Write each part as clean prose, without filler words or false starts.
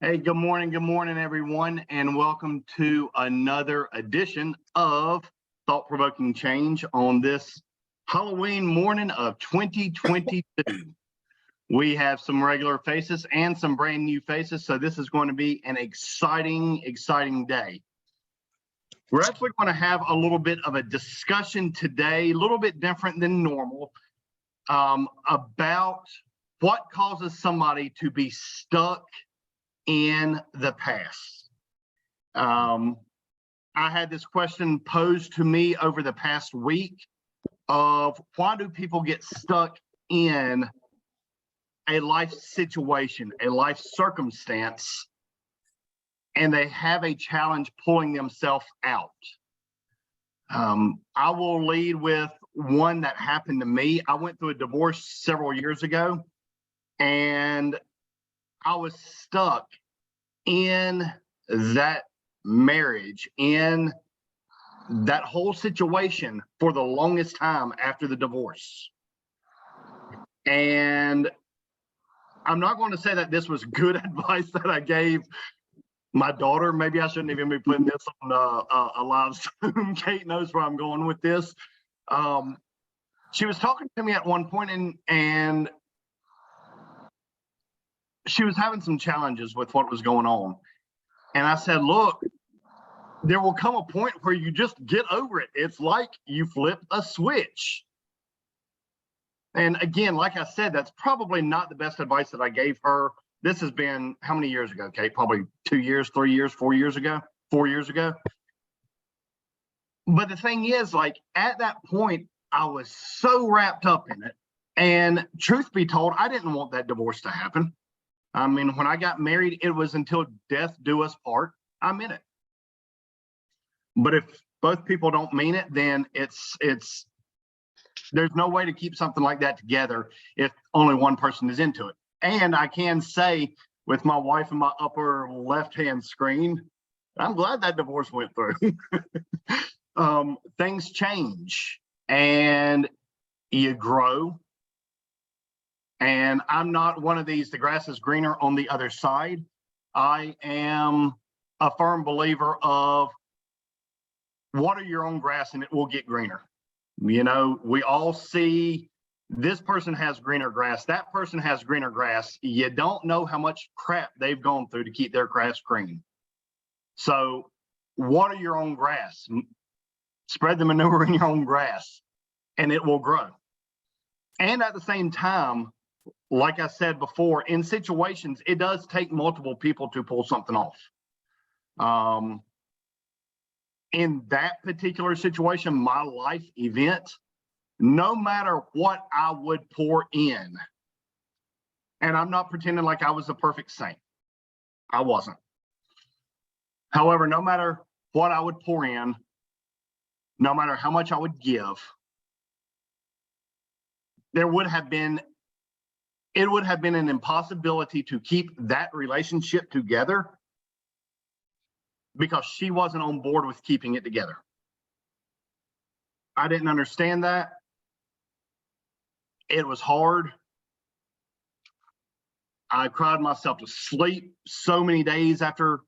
Hey, good morning, everyone, and welcome to another edition of Thought Provoking Change on this Halloween morning of 2022. We have some regular faces and some brand new faces, so this is going to be an exciting day. We're actually going to have a little bit of a discussion today, a little bit different than normal, about what causes somebody to be stuck in the past. I had this question posed to me over the past week of why do people get stuck in a life situation, a life circumstance, and they have a challenge pulling themselves out. I will lead with one that happened to me. I went through a divorce several years ago, and I was stuck in that marriage, in that whole situation for the longest time after the divorce. And I'm not going to say that this was good advice that I gave my daughter. Maybe I shouldn't even be putting this on a live Zoom. Kate knows where I'm going with this. She was talking to me at one point, and she was having some challenges with what was going on. And I said, look, there will come a point where you just get over it. It's like you flip a switch. And again, like I said, that's probably not the best advice that I gave her. This has been how many years ago, Kate? Probably 2 years, 3 years, 4 years ago, 4 years ago. But the thing is, like, at that point, I was so wrapped up in it. And truth be told, I didn't want that divorce to happen. I mean, when I got married, it was until death do us part. I'm in it. But if both people don't mean it, then there's no way to keep something like that together if only one person is into it. And I can say, with my wife in my upper left-hand screen, I'm glad that divorce went through. Things change and you grow. And I'm not one of these, the grass is greener on the other side. I am a firm believer of water your own grass and it will get greener. You know, we all see this person has greener grass, that person has greener grass. You don't know how much crap they've gone through to keep their grass green. So water your own grass, spread the manure in your own grass, and it will grow. And at the same time, like I said before, in situations, it does take multiple people to pull something off. In that particular situation, my life event, no matter what I would pour in, and I'm not pretending like I was a perfect saint. I wasn't. However, no matter what I would pour in, no matter how much I would give, it would have been an impossibility to keep that relationship together because she wasn't on board with keeping it together. I didn't understand that. It was hard. I cried myself to sleep so many days after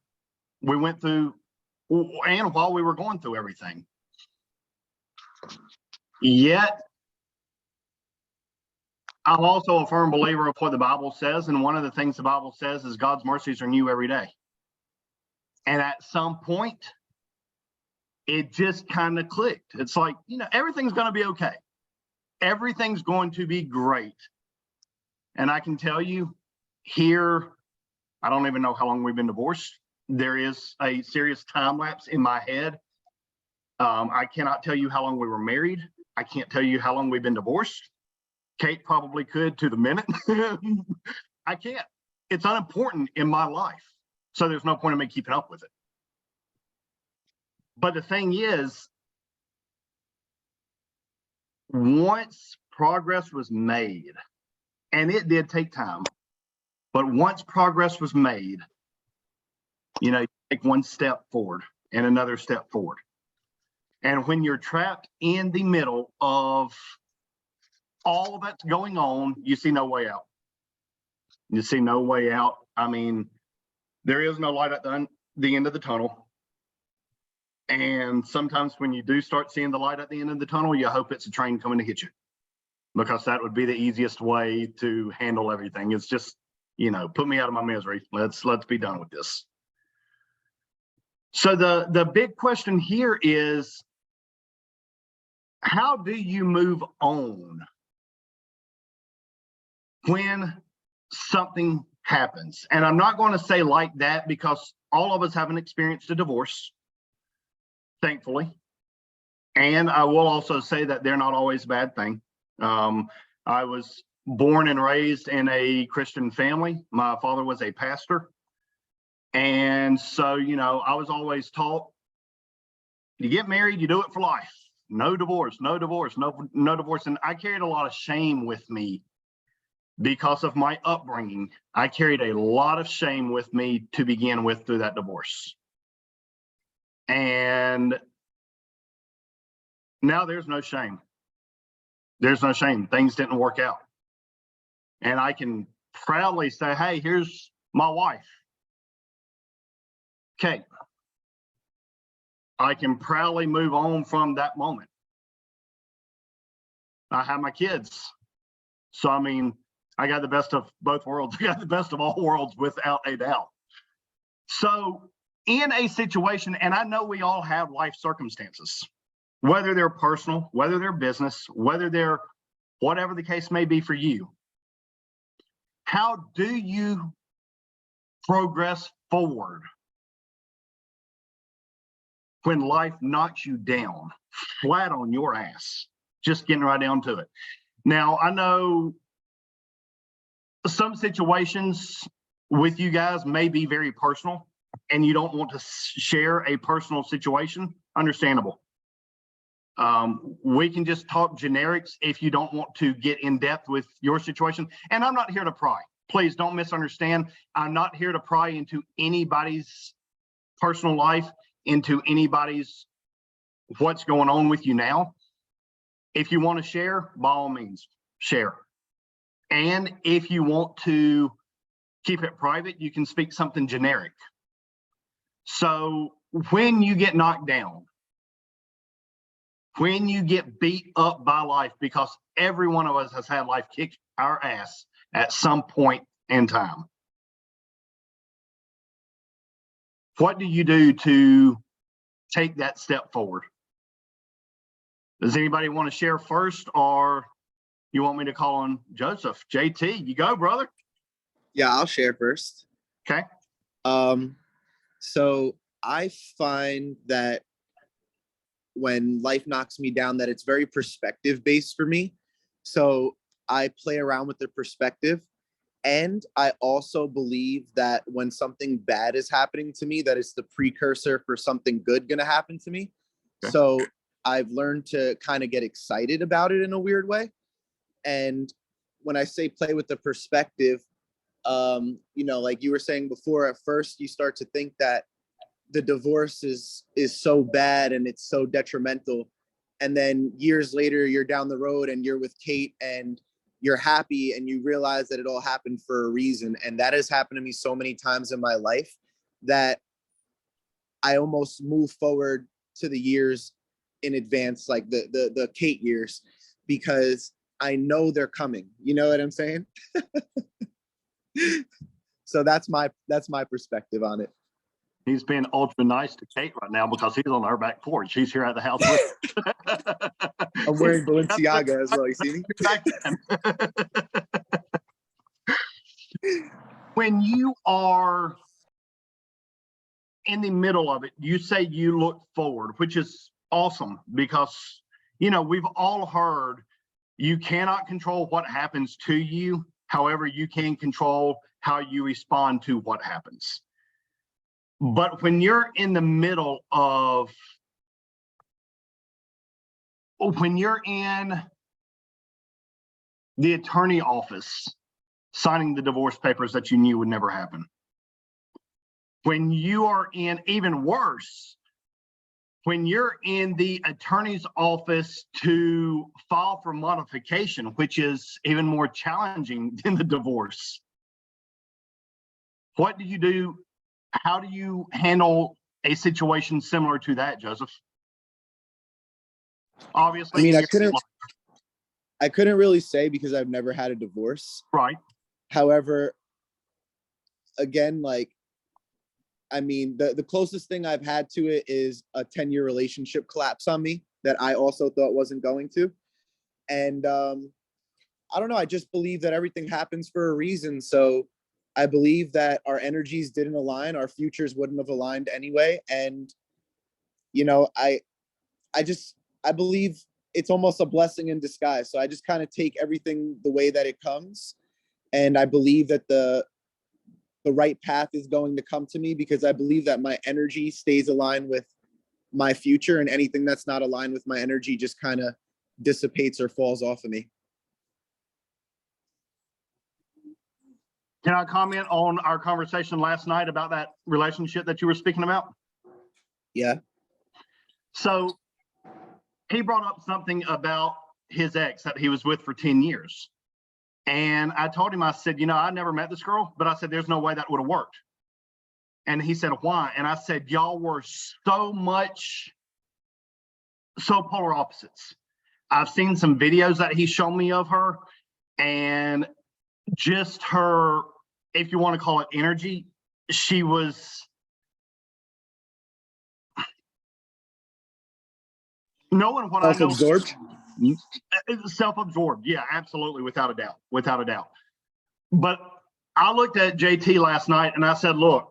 we went through and while we were going through everything. Yet, I'm also a firm believer of what the Bible says, and one of the things the Bible says is God's mercies are new every day. And at some point, it just kind of clicked. It's like, you know, everything's going to be okay. Everything's going to be great. And I can tell you here, I don't even know how long we've been divorced. There is a serious time lapse in my head. I cannot tell you how long we were married. I can't tell you how long we've been divorced. Kate probably could to the minute. I can't. It's unimportant in my life. So there's no point in me keeping up with it. But the thing is, once progress was made, and it did take time, but once progress was made, you know, you take one step forward and another step forward. And when you're trapped in the middle of all that's going on, you see no way out. You see no way out. I mean, There is no light at the end of the tunnel. And sometimes when you do start seeing the light at the end of the tunnel, you hope it's a train coming to hit you, because that would be the easiest way to handle everything. It's just, put me out of my misery. Let's be done with this. So the big question here is, how do you move on when something happens? And I'm not going to say like that, because all of us haven't experienced a divorce, thankfully. And I will also say that they're not always a bad thing. I was born and raised in a Christian family. My father was a pastor. And so, I was always taught, you get married, you do it for life. No divorce, no divorce, no divorce. And I carried a lot of shame with me because of my upbringing. I carried a lot of shame with me to begin with through that divorce. And now there's no shame. There's no shame. Things didn't work out. And I can proudly say, hey, here's my wife, Kate. I can proudly move on from that moment. I have my kids. So, I got the best of both worlds. I got the best of all worlds without a doubt. So in a situation, and I know we all have life circumstances, whether they're personal, whether they're business, whether they're whatever the case may be for you. How do you progress forward when life knocks you down flat on your ass? Just getting right down to it. Now, I know some situations with you guys may be very personal and you don't want to share a personal situation. Understandable. We can just talk generics if you don't want to get in depth with your situation. And I'm not here to pry. Please don't misunderstand. I'm not here to pry into anybody's personal life, into anybody's what's going on with you now. If you want to share, by all means, share. And if you want to keep it private, you can speak something generic. So when you get knocked down, when you get beat up by life, because every one of us has had life kick our ass at some point in time, what do you do to take that step forward? Does anybody want to share first, or you want me to call on Joseph? JT, you go, brother. Yeah, I'll share first. Okay. So I find that when life knocks me down, that it's very perspective based for me. So I play around with the perspective. And I also believe that when something bad is happening to me, that it's the precursor for something good going to happen to me. Okay. So I've learned to kind of get excited about it in a weird way. And when I say play with the perspective, like you were saying before, at first you start to think that the divorce is so bad and it's so detrimental. And then years later, you're down the road and you're with Kate and you're happy and you realize that it all happened for a reason. And that has happened to me so many times in my life that I almost move forward to the years in advance, like the Kate years, because I know they're coming. You know what I'm saying? So that's my perspective on it. He's being ultra nice to Kate right now because he's on her back porch. He's here at the house with I'm wearing Balenciaga as well. You see me? When you are in the middle of it, you say you look forward, which is awesome because, we've all heard you cannot control what happens to you. However, you can control how you respond to what happens. But when you're in the middle of, when you're in the attorney office signing the divorce papers that you knew would never happen, when you are in, even worse, when you're in the attorney's office to file for modification, which is even more challenging than the divorce, what do you do How do you handle a situation similar to that, Joseph? Obviously, I mean, in I your couldn't life. I couldn't really say because I've never had a divorce. Right. However, again, like, I mean, the closest thing I've had to it is a 10-year relationship collapse on me that I also thought wasn't going to. And I don't know, I just believe that everything happens for a reason. So I believe that our energies didn't align, our futures wouldn't have aligned anyway. And, you know, I believe it's almost a blessing in disguise. So I just kind of take everything the way that it comes. And I believe that the right path is going to come to me because I believe that my energy stays aligned with my future, and anything that's not aligned with my energy just kind of dissipates or falls off of me. Can I comment on our conversation last night about that relationship that you were speaking about? Yeah. So he brought up something about his ex that he was with for 10 years. And I told him, I said, you know, I never met this girl, but I said, there's no way that would have worked. And he said, why? And I said, y'all were so polar opposites. I've seen some videos that he showed me of her, and just her, if you want to call it energy, she was knowing what I know. Self-absorbed? Self-absorbed, yeah, absolutely, without a doubt. But I looked at JT last night and I said, look,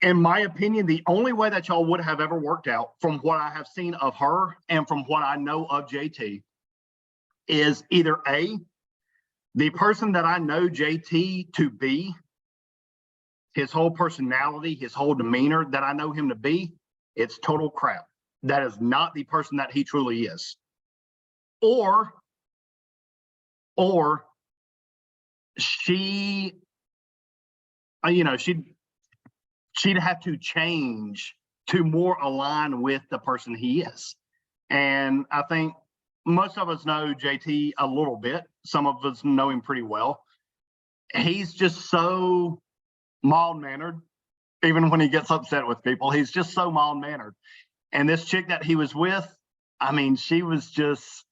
in my opinion, the only way that y'all would have ever worked out, from what I have seen of her and from what I know of JT, is either A, the person that I know JT to be, his whole personality, his whole demeanor that I know him to be, it's total crap. That is not the person that he truly is. Or she, you know, she'd have to change to more align with the person he is. And I think most of us know JT a little bit. Some of us know him pretty well. He's just so mild-mannered, even when he gets upset with people. He's just so mild-mannered. And this chick that he was with, I mean, she was just,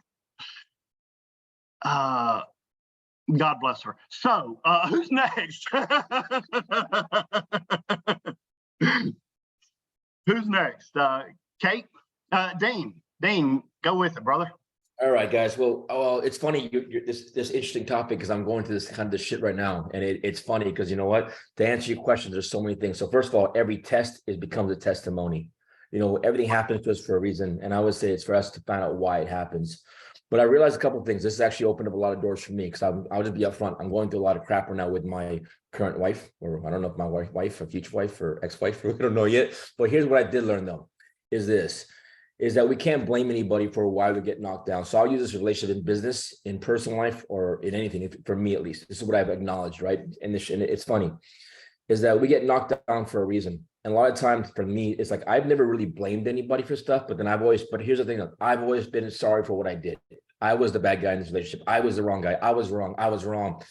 God bless her. So, who's next? Who's next? Kate? Dane, go with it, brother. All right, guys. Well, it's funny. This interesting topic, because I'm going through this kind of this shit right now, and it's funny because you know what? To answer your question, there's so many things. So first of all, every test becomes a testimony. You know, everything happens to us for a reason, and I would say it's for us to find out why it happens. But I realized a couple of things. This has actually opened up a lot of doors for me, because I'll just be upfront. I'm going through a lot of crap right now with my current wife, or I don't know if my wife or future wife or ex-wife, we don't know yet. But here's what I did learn though, is that we can't blame anybody for why we get knocked down. So I'll use this relationship in business, in personal life, or in anything, for me at least. This is what I've acknowledged, right? And it's funny, is that we get knocked down for a reason. And a lot of times for me, it's like, I've never really blamed anybody for stuff, but here's the thing, I've always been sorry for what I did. I was the bad guy in this relationship. I was the wrong guy. I was wrong.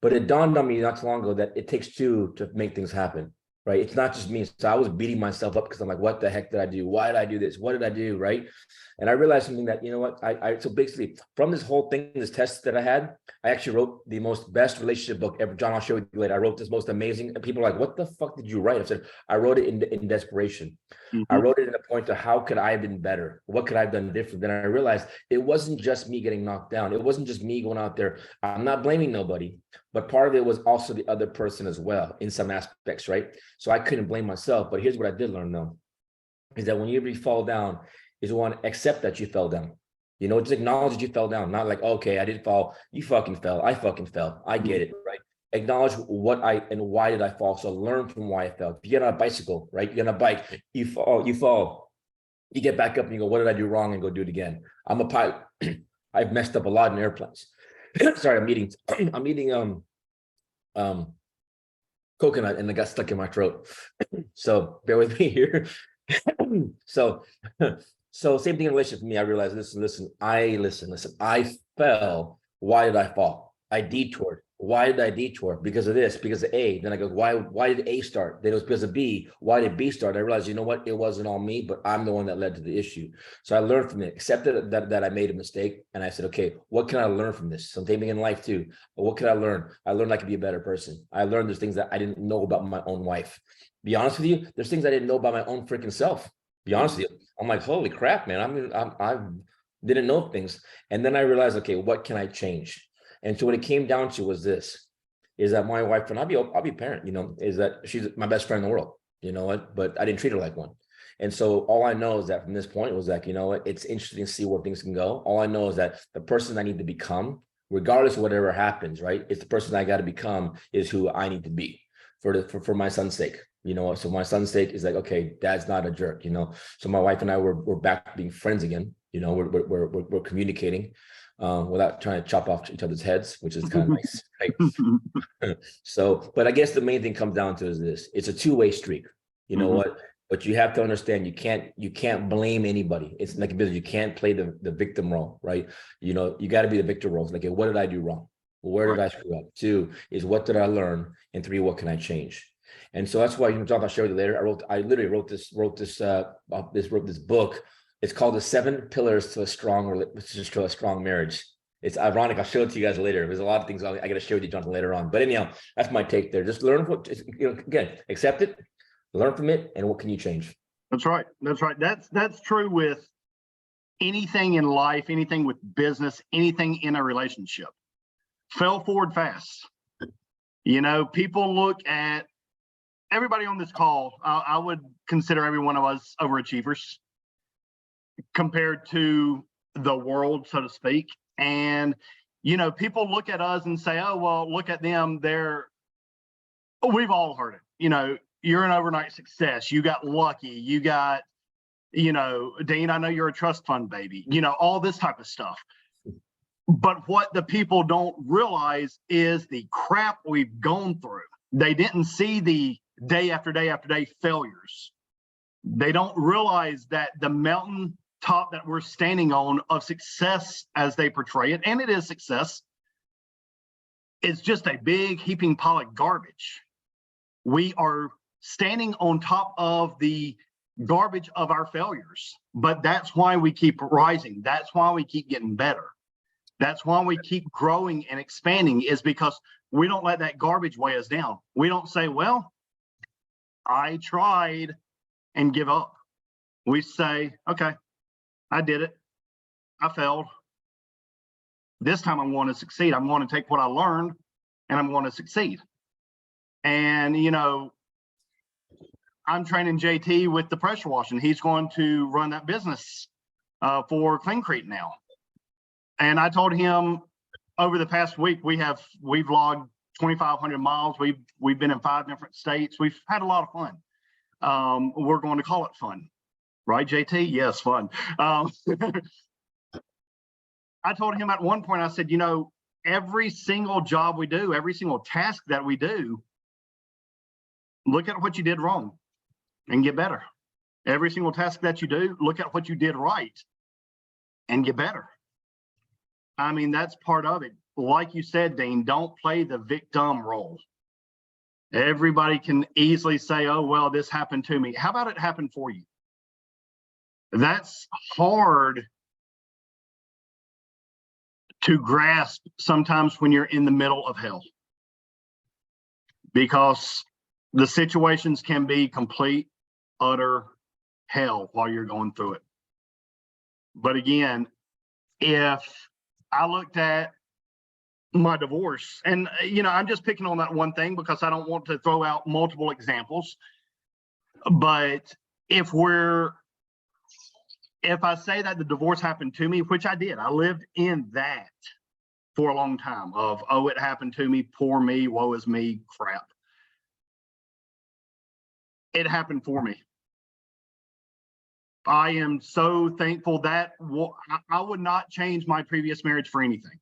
But it dawned on me not too long ago that it takes two to make things happen, right? It's not just me. So I was beating myself up because I'm like, what the heck did I do? Why did I do this? What did I do, right? And I realized something that, you know what, so basically from this whole thing, this test that I had, I actually wrote the most best relationship book ever. John, I'll show you later. I wrote this most amazing, and people are like, what the fuck did you write? I said, I wrote it in desperation. I wrote it in a point to how could I have been better? What could I have done different? Then I realized it wasn't just me getting knocked down. It wasn't just me going out there. I'm not blaming nobody, but part of it was also the other person as well in some aspects, right? So I couldn't blame myself. But here's what I did learn though, is that when you really fall down, is you want to accept that you fell down. You know, just acknowledge that you fell down. Not like, okay, I didn't fall. You fucking fell. I fucking fell. I get it, right? Acknowledge and why did I fall? So learn from why I fell. If you get on a bicycle, right? You get on a bike, you fall. You get back up and you go, what did I do wrong? And go do it again. I'm a pilot. I've messed up a lot in airplanes. Sorry, I'm eating coconut and it got stuck in my throat. So bear with me here. So same thing in relationship for me. I realized, listen, I fell. Why did I fall? I detoured. Why did I detour? Because of this, because of A. Then I go, why did A start? Then it was because of B. Why did B start? I realized, you know what? It wasn't all me, but I'm the one that led to the issue. So I learned from it, accepted that I made a mistake. And I said, okay, what can I learn from this? Same thing in life too. But what can I learn? I learned I could be a better person. I learned there's things that I didn't know about my own wife. Be honest with you, there's things I didn't know about my own freaking self. Be honest with you. I'm like, holy crap, man. I didn't know things. And then I realized, okay, what can I change? And so what it came down to was this, is that my wife, and I'll be a parent, you know, is that she's my best friend in the world, you know what, but I didn't treat her like one. And so all I know is that from this point was like, you know what, it's interesting to see where things can go. All I know is that the person I need to become, regardless of whatever happens, right, it's the person I got to become is who I need to be for my son's sake. You know, so my son's sake is like, okay, dad's not a jerk, you know. So my wife and I we're back being friends again. You know, we're communicating without trying to chop off each other's heads, which is kind of nice, right? So, but I guess the main thing comes down to is this: it's a two-way streak. You know what? But you have to understand you can't blame anybody. It's like a business. You can't play the victim role, right? You know, you got to be the victor role. It's like, okay, what did I do wrong? Where did I screw up? 2 is what did I learn? And 3, what can I change? And so that's why you can talk. I'll show you later. I literally wrote this book. It's called The 7 Pillars to a Strong Marriage. It's ironic. I'll show it to you guys later. There's a lot of things I got to share with you, Jonathan, later on. But anyhow, that's my take there. Just learn what, you know, again, accept it, learn from it, and what can you change? That's right. That's right. That's true with anything in life, anything with business, anything in a relationship. Fail forward fast. You know, people look at everybody on this call. I would consider every one of us overachievers compared to the world, so to speak. And, you know, people look at us and say, oh, well, look at them. We've all heard it. You know, you're an overnight success. You got lucky. You got, you know, Dean, I know you're a trust fund baby, you know, all this type of stuff. But what the people don't realize is the crap we've gone through. They didn't see the day after day after day failures. They don't realize that the mountain top that we're standing on of success as they portray it, and it is success, is just a big heaping pile of garbage. We are standing on top of the garbage of our failures, but that's why we keep rising. That's why we keep getting better. That's why we keep growing and expanding, is because we don't let that garbage weigh us down. We don't say, well, I tried, and give up. We say, okay, I did it. I failed. This time I'm going to succeed. I'm going to take what I learned and I'm going to succeed. And, you know, I'm training JT with the pressure washing. He's going to run that business for Cleancrete now. And I told him over the past week, we've logged 2,500 miles. We've been in 5 different states. We've had a lot of fun. We're going to call it fun, right, JT? Yes, fun. I told him at one point, I said, you know, every single job we do, every single task that we do, look at what you did wrong and get better. Every single task that you do, look at what you did right and get better. I mean, that's part of it. Like you said, Dean, don't play the victim role. Everybody can easily say, oh, well, this happened to me. How about it happened for you? That's hard to grasp sometimes when you're in the middle of hell, because the situations can be complete, utter hell while you're going through it. But again, if I looked at my divorce, and you know, I'm just picking on that one thing because I don't want to throw out multiple examples, but if I say that the divorce happened to me, which I did, I lived in that for a long time of, oh, it happened to me, poor me, woe is me, crap. It happened for me. I am so thankful that I would not change my previous marriage for anything.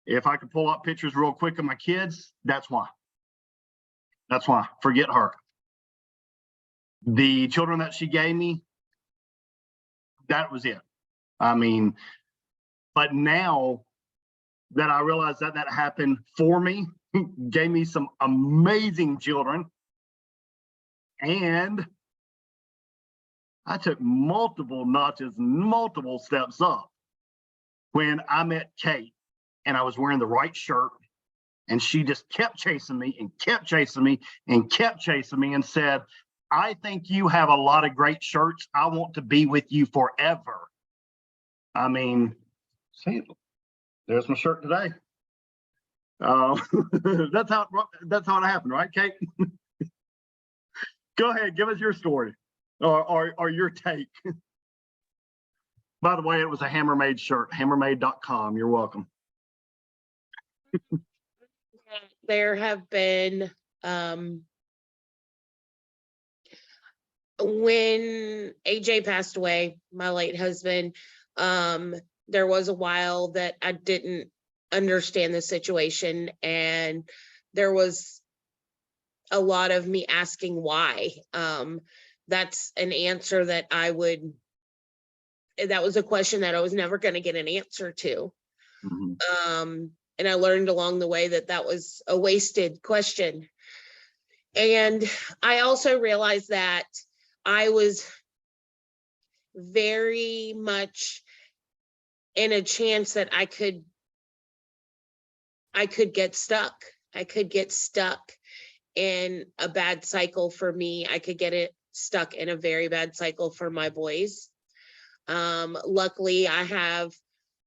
If I could pull up pictures real quick of my kids, that's why. That's why. Forget her. The children that she gave me, that was it. I mean, but now that I realized that that happened for me, gave me some amazing children. And I took multiple notches, multiple steps up when I met Kate, and I was wearing the right shirt, and she just kept chasing me and kept chasing me and kept chasing me and said, I think you have a lot of great shirts. I want to be with you forever. I mean, see, there's my shirt today. That's how it happened, right, Kate? Go ahead, give us your story or your take. By the way, it was a Hammermade shirt, hammermade.com. You're welcome. There have been, when AJ passed away, my late husband, there was a while that I didn't understand the situation, and there was a lot of me asking why. That's an answer that that was a question that I was never going to get an answer to. Mm-hmm. And I learned along the way that that was a wasted question. And I also realized that I was very much in a chance that I could get stuck. I could get stuck in a bad cycle for me. I could get it stuck in a very bad cycle for my boys. Luckily, I have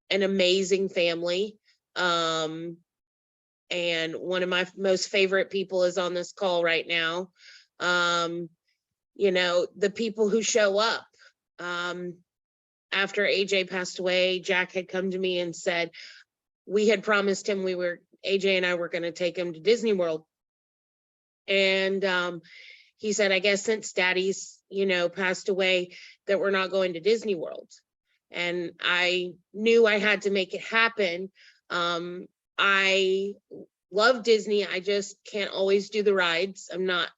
an amazing family. And one of my most favorite people is on this call right now. You know, the people who show up. After AJ passed away, Jack had come to me and said, we had promised him AJ and I were going to take him to Disney World. And he said, I guess since Daddy's, passed away, that we're not going to Disney World. And I knew I had to make it happen. I love Disney. I just can't always do the rides.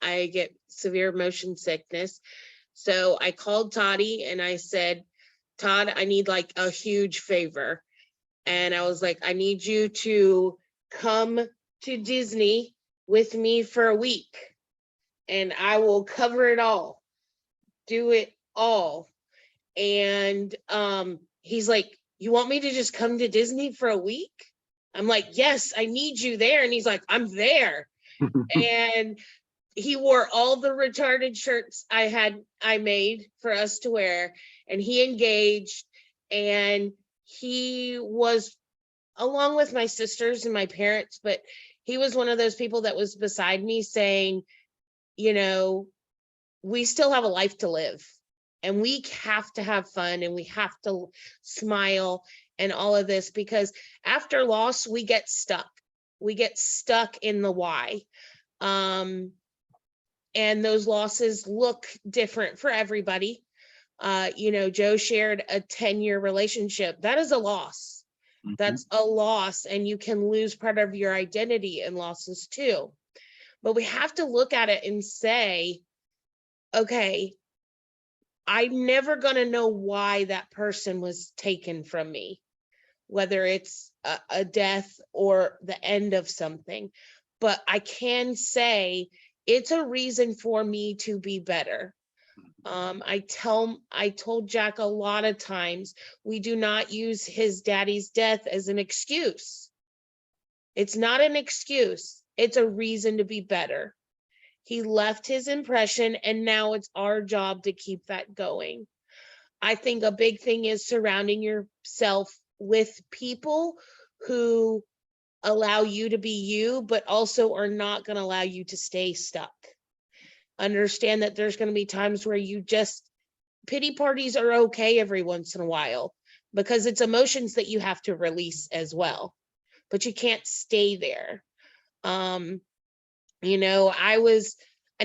I get severe motion sickness. So I called Toddy and I said, Todd, I need like a huge favor. And I was like, I need you to come to Disney with me for a week and I will cover it all, do it all. And he's like, you want me to just come to Disney for a week? I'm like, yes, I need you there. And he's like, I'm there. And he wore all the retarded shirts I made for us to wear, and he engaged, and he was, along with my sisters and my parents, but he was one of those people that was beside me saying, we still have a life to live, and we have to have fun, and we have to smile and all of this, because after loss, we get stuck. We get stuck in the why. And those losses look different for everybody. Joe shared a 10-year relationship. That is a loss. Mm-hmm. That's a loss, and you can lose part of your identity in losses too. But we have to look at it and say, okay, I'm never going to know why that person was taken from me, whether it's a death or the end of something. But I can say it's a reason for me to be better. I told Jack a lot of times, we do not use his daddy's death as an excuse. It's not an excuse. It's a reason to be better. He left his impression, and now it's our job to keep that going. I think a big thing is surrounding yourself with people who allow you to be you, but also are not going to allow you to stay stuck. Understand that there's going to be times where pity parties are okay every once in a while, because it's emotions that you have to release as well, but you can't stay there. I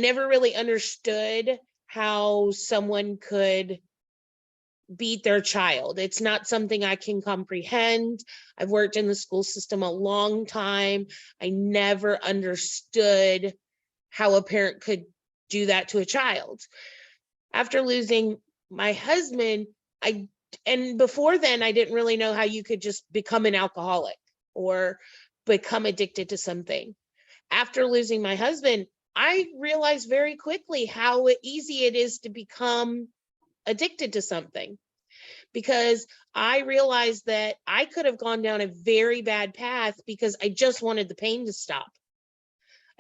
never really understood how someone could beat their child. It's not something I can comprehend. I've worked in the school system a long time. I never understood how a parent could do that to a child. After losing my husband, and before then, I didn't really know how you could just become an alcoholic or become addicted to something. After losing my husband, I realized very quickly how easy it is to become addicted to something, because I realized that I could have gone down a very bad path because I just wanted the pain to stop.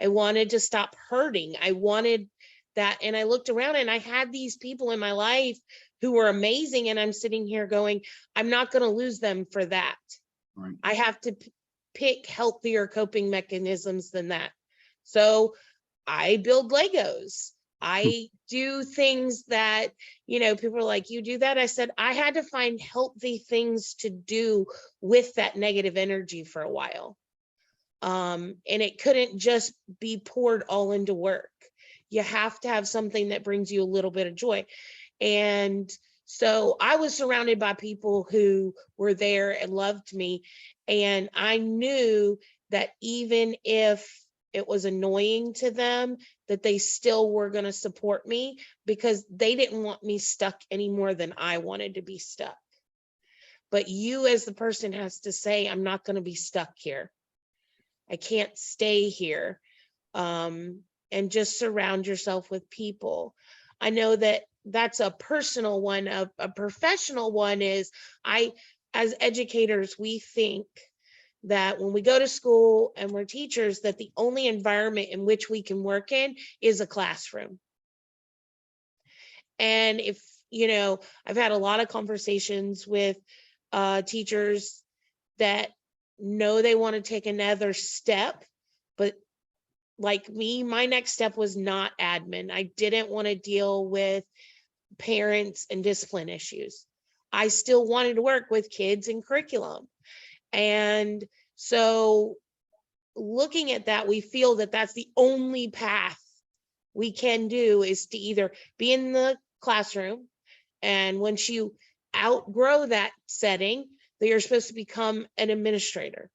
I wanted to stop hurting. I wanted that. And I looked around and I had these people in my life who were amazing. And I'm sitting here going, I'm not going to lose them for that. Right. I have to pick healthier coping mechanisms than that. So I build Legos. I do things that, people are like, you do that? I said, I had to find healthy things to do with that negative energy for a while. And it couldn't just be poured all into work. You have to have something that brings you a little bit of joy. And so I was surrounded by people who were there and loved me. And I knew that even if it was annoying to them, that they still were going to support me, because they didn't want me stuck any more than I wanted to be stuck. But you as the person has to say, I'm not going to be stuck here. I can't stay here. And just surround yourself with people. I know that that's a personal one. A professional one is, as educators, we think that when we go to school and we're teachers, that the only environment in which we can work in is a classroom. And if, I've had a lot of conversations with teachers that know they want to take another step, but like me, my next step was not admin. I didn't want to deal with parents and discipline issues. I still wanted to work with kids and curriculum. And so looking at that, we feel that that's the only path we can do, is to either be in the classroom, and once you outgrow that setting, that you're supposed to become an administrator,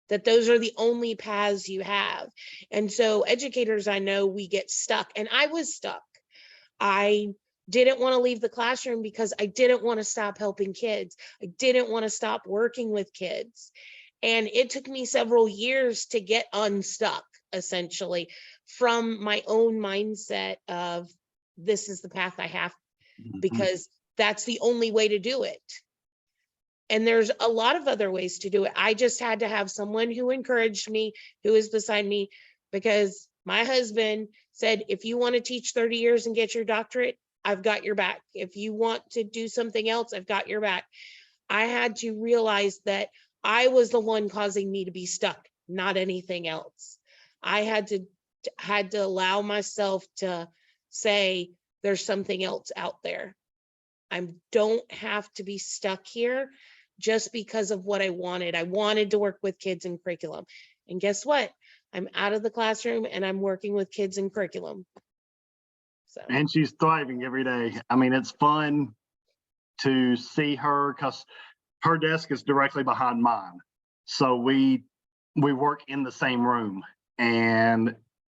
that those are the only paths you have. And so educators, I know, we get stuck, and I was stuck. I didn't want to leave the classroom because I didn't want to stop helping kids. I didn't want to stop working with kids. And it took me several years to get unstuck, essentially, from my own mindset of, this is the path I have, because that's the only way to do it. And there's a lot of other ways to do it. I just had to have someone who encouraged me, who is beside me, because my husband said, if you want to teach 30 years and get your doctorate, I've got your back. If you want to do something else, I've got your back. I had to realize that I was the one causing me to be stuck, not anything else. I had to allow myself to say, there's something else out there. I don't have to be stuck here just because of what I wanted. I wanted to work with kids in curriculum. And guess what? I'm out of the classroom and I'm working with kids in curriculum. So. And she's thriving every day. I mean, it's fun to see her, because her desk is directly behind mine. So we work in the same room. And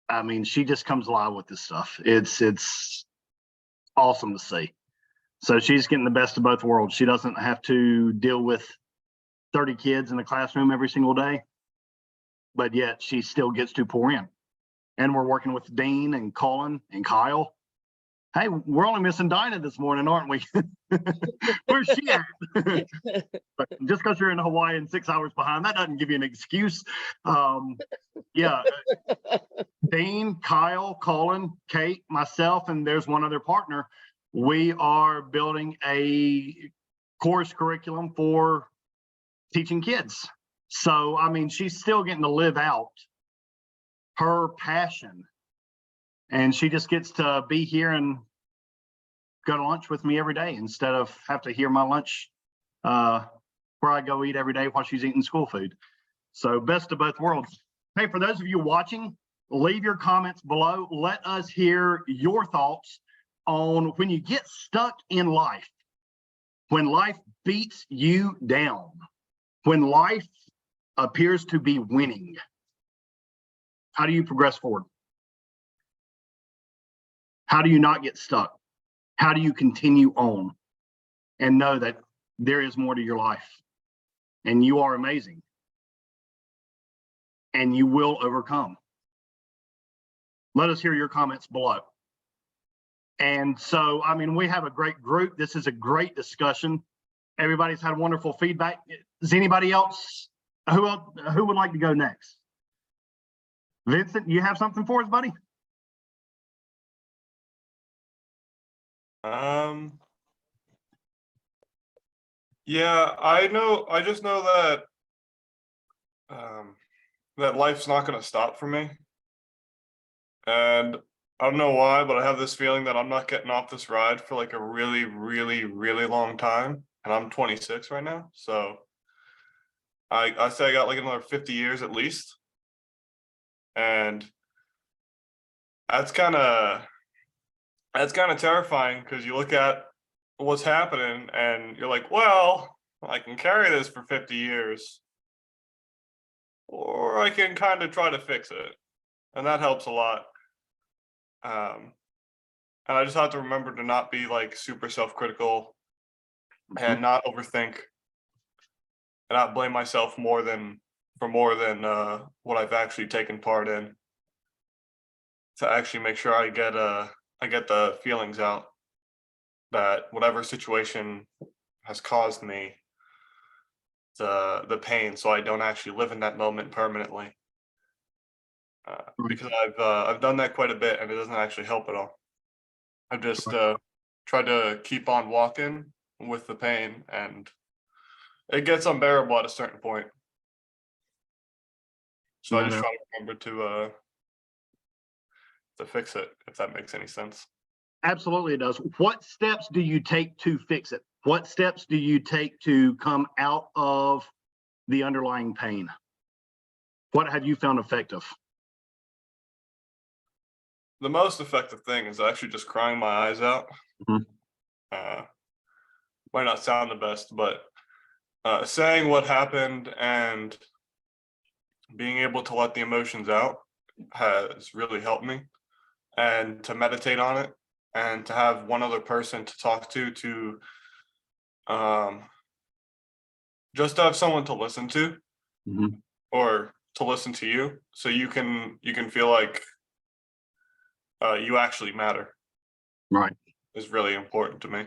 I mean, she just comes alive with this stuff. It's awesome to see. So she's getting the best of both worlds. She doesn't have to deal with 30 kids in the classroom every single day, but yet she still gets to pour in. And we're working with Dean and Cullen and Kyle. Hey, we're only missing Dinah this morning, aren't we? Where's she at? But just because you're in Hawaii and 6 hours behind, that doesn't give you an excuse. Yeah, Dean, Kyle, Cullen, Kate, myself, and there's one other partner. We are building a course curriculum for teaching kids. So, I mean, she's still getting to live out her passion. And she just gets to be here and go to lunch with me every day instead of have to hear my lunch where I go eat every day while she's eating school food. So best of both worlds. Hey, for those of you watching, leave your comments below. Let us hear your thoughts on when you get stuck in life, when life beats you down, when life appears to be winning. How do you progress forward? How do you not get stuck? How do you continue on and know that there is more to your life and you are amazing? and you will overcome. Let us hear your comments below. And so, I mean, we have a great group. This is a great discussion. Everybody's had wonderful feedback. Is anybody else, who would like to go next? Vincent, you have something for us, buddy? Yeah, I just know that that life's not going to stop for me. And I don't know why, but I have this feeling that I'm not getting off this ride for like a really, really, really long time. And I'm 26 right now. So I say I got like another 50 years at least. And that's kind of terrifying, because you look at what's happening and you're like, well, I can carry this for 50 years, or I can kind of try to fix it. And that helps a lot. And I just have to remember to not be like super self-critical and not overthink and not blame myself for more than what I've actually taken part in, to actually make sure I get the feelings out, that whatever situation has caused me the pain, so I don't actually live in that moment permanently. Because I've done that quite a bit, and it doesn't actually help at all. I've just tried to keep on walking with the pain, and it gets unbearable at a certain point. So I just try to remember to fix it, if that makes any sense. Absolutely, it does. What steps do you take to fix it? What steps do you take to come out of the underlying pain? What have you found effective? The most effective thing is actually just crying my eyes out. Might not sound the best, but saying what happened and being able to let the emotions out has really helped me. And to meditate on it, and to have one other person to talk to just to have someone to listen to, or to listen to you, so you can feel like you actually matter, Right. is really important to me.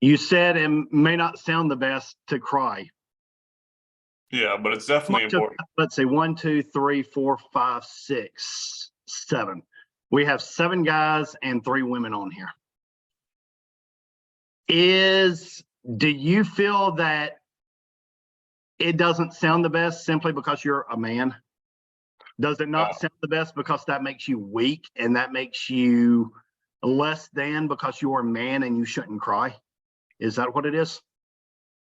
You said it may not sound the best to cry. Yeah, but it's definitely important. Let's say 1, 2, 3, 4, 5, 6, 7. We have 7 guys and 3 women on here. Do you feel that it doesn't sound the best simply because you're a man? Does it not sound the best because that makes you weak, and that makes you less than because you're a man and you shouldn't cry? Is that what it is?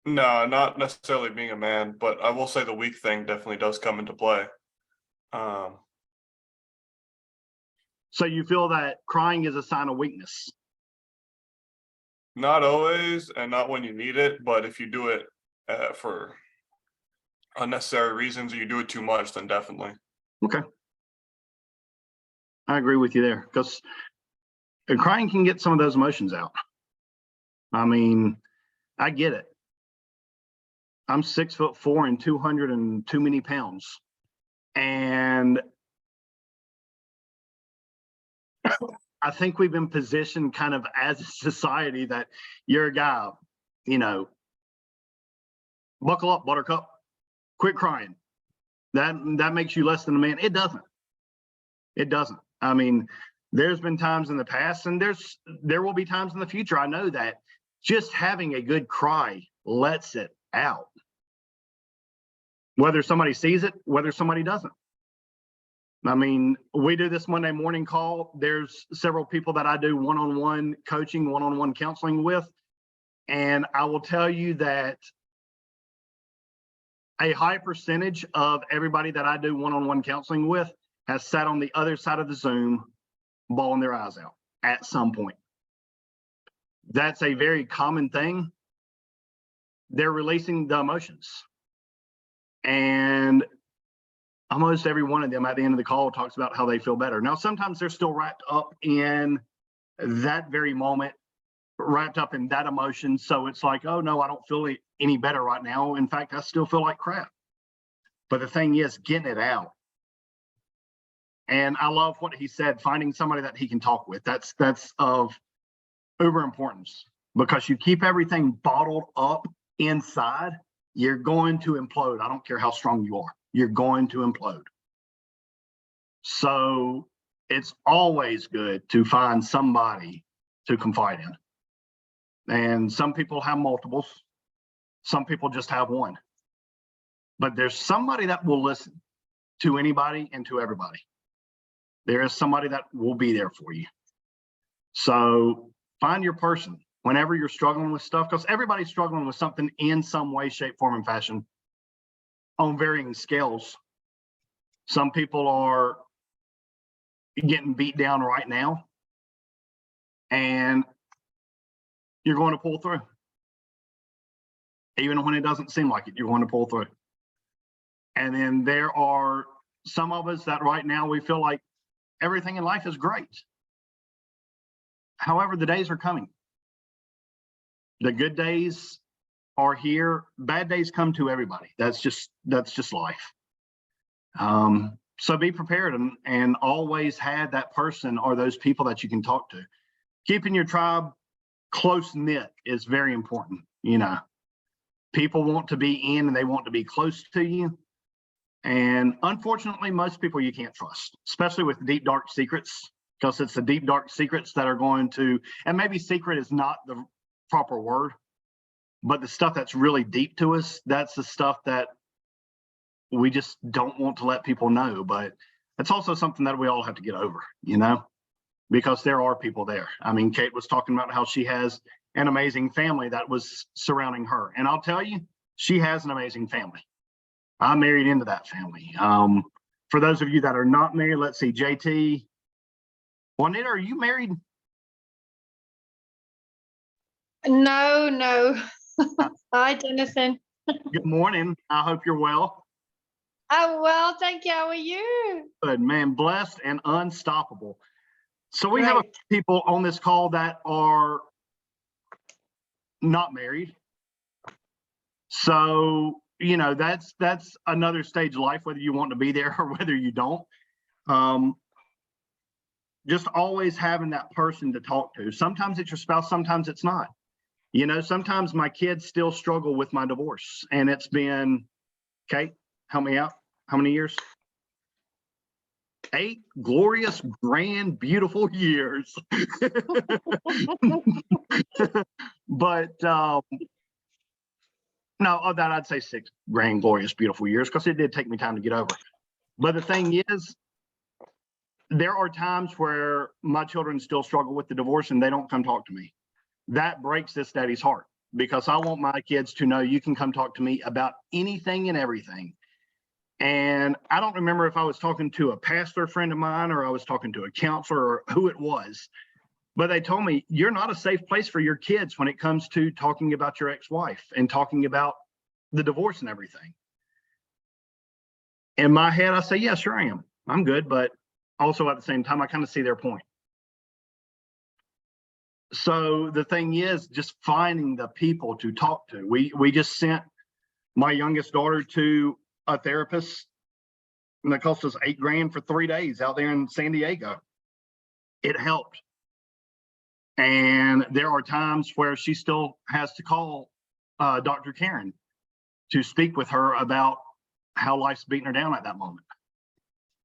No, not necessarily being a man, but I will say the weak thing definitely does come into play. So you feel that crying is a sign of weakness? Not always, and not when you need it, but if you do it for unnecessary reasons, or you do it too much, then definitely. Okay. I agree with you there, because crying can get some of those emotions out. I mean, I get it. I'm 6'4" and 200 and too many pounds. And I think we've been positioned kind of as a society that you're a guy, buckle up, buttercup, quit crying. That makes you less than a man. It doesn't. It doesn't. I mean, there's been times in the past, and there will be times in the future. I know that just having a good cry lets it out. Whether somebody sees it, whether somebody doesn't. I mean, we do this Monday morning call. There's several people that I do one-on-one coaching, one-on-one counseling with. And I will tell you that a high percentage of everybody that I do one-on-one counseling with has sat on the other side of the Zoom, bawling their eyes out at some point. That's a very common thing. They're releasing the emotions. And almost every one of them at the end of the call talks about how they feel better. Now, sometimes they're still wrapped up in that very moment, wrapped up in that emotion. So it's like, oh no, I don't feel any better right now. In fact, I still feel like crap. But the thing is getting it out. And I love what he said, finding somebody that he can talk with. That's of uber importance, because you keep everything bottled up inside, you're going to implode. I don't care how strong you are, you're going to implode. So it's always good to find somebody to confide in. And some people have multiples, some people just have one. But there's somebody that will listen to anybody and to everybody. There is somebody that will be there for you. So find your person whenever you're struggling with stuff, because everybody's struggling with something in some way, shape, form, and fashion on varying scales. Some people are getting beat down right now, and you're going to pull through. Even when it doesn't seem like it, you're going to pull through. And then there are some of us that right now we feel like everything in life is great. However, the days are coming. The good days are here. Bad days come to everybody. That's just life. So be prepared and always have that person or those people that you can talk to. Keeping your tribe close knit is very important. You know, people want to be in and they want to be close to you. And unfortunately, most people you can't trust, especially with deep, dark secrets, because it's the deep, dark secrets that are going to, and maybe secret is not the proper word, but the stuff that's really deep to us, that's the stuff that we just don't want to let people know. But it's also something that we all have to get over, you know, because there are people there. I mean, Kate was talking about how she has an amazing family that was surrounding her. And I'll tell you, she has an amazing family. I married into that family. For those of you that are not married, let's see, JT, Juanita, are you married? No. Hi, Jonathan. Good morning. I hope you're well. I'm well, thank you. How are you? Good, man. Blessed and unstoppable. So we have a Great. few people on this call that are not married. So, you know, that's another stage of life, whether you want to be there or whether you don't. Just always having that person to talk to. Sometimes it's your spouse, sometimes it's not. You know, sometimes my kids still struggle with my divorce, and it's been, Kate, help me out. How many years? 8 glorious, grand, beautiful years. But no, of that I'd say 6 grand, glorious, beautiful years, because it did take me time to get over. But the thing is, there are times where my children still struggle with the divorce and they don't come talk to me. That breaks this daddy's heart, because I want my kids to know you can come talk to me about anything and everything. And I don't remember if I was talking to a pastor friend of mine or I was talking to a counselor or who it was, but they told me you're not a safe place for your kids when it comes to talking about your ex-wife and talking about the divorce and everything. In my head, I say, yeah, sure I am. I'm good. But also at the same time, I kind of see their point. So the thing is just finding the people to talk to. We just sent my youngest daughter to a therapist, and that cost us $8 grand for 3 days out there in San Diego. It helped. And there are times where she still has to call Dr. Karen to speak with her about how life's beating her down at that moment.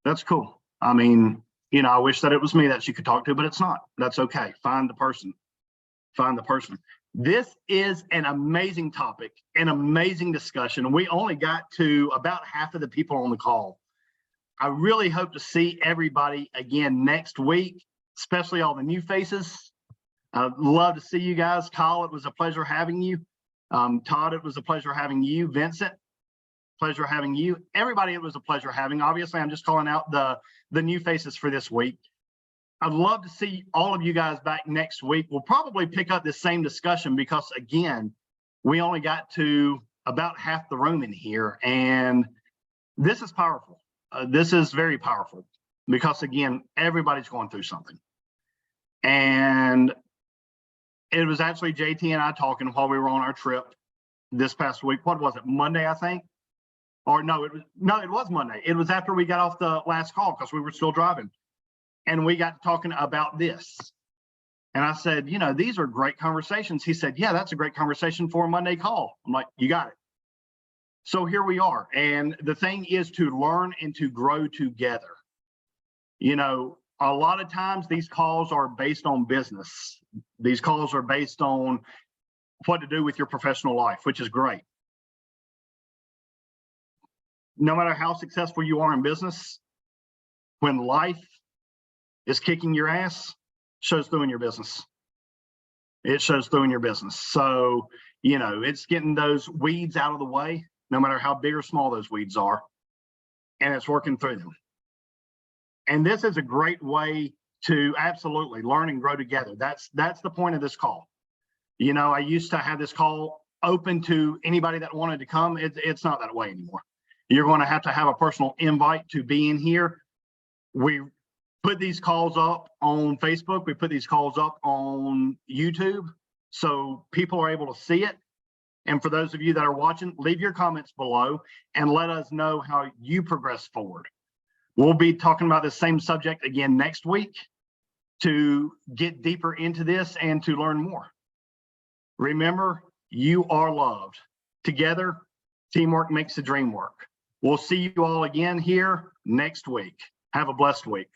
That's cool. I mean, you know, I wish that it was me that she could talk to, but it's not. That's okay. Find the person. Find the person. This is an amazing topic, an amazing discussion. We only got to about half of the people on the call. I really hope to see everybody again next week, especially all the new faces. I'd love to see you guys. Kyle, it was a pleasure having you. Todd, it was a pleasure having you. Vincent, pleasure having you. Everybody, it was a pleasure having. Obviously, I'm just calling out the new faces for this week. I'd love to see all of you guys back next week. We'll probably pick up this same discussion because, again, we only got to about half the room in here, and this is powerful. This is very powerful because, again, everybody's going through something. And it was actually JT and I talking while we were on our trip this past week. What was it? Monday, I think. Or no, it was Monday. It was after we got off the last call because we were still driving. And we got talking about this. And I said, you know, these are great conversations. He said, yeah, that's a great conversation for a Monday call. I'm like, you got it. So here we are. And the thing is to learn and to grow together. You know, a lot of times these calls are based on business. These calls are based on what to do with your professional life, which is great. No matter how successful you are in business, when life is kicking your ass, shows through in your business. It shows through in your business. So, you know, it's getting those weeds out of the way, no matter how big or small those weeds are, and it's working through them. And this is a great way to absolutely learn and grow together. That's the point of this call. You know, I used to have this call open to anybody that wanted to come. It's not that way anymore. You're going to have a personal invite to be in here. We put these calls up on Facebook. We put these calls up on YouTube so people are able to see it. And for those of you that are watching, leave your comments below and let us know how you progress forward. We'll be talking about the same subject again next week to get deeper into this and to learn more. Remember, you are loved. Together, teamwork makes the dream work. We'll see you all again here next week. Have a blessed week.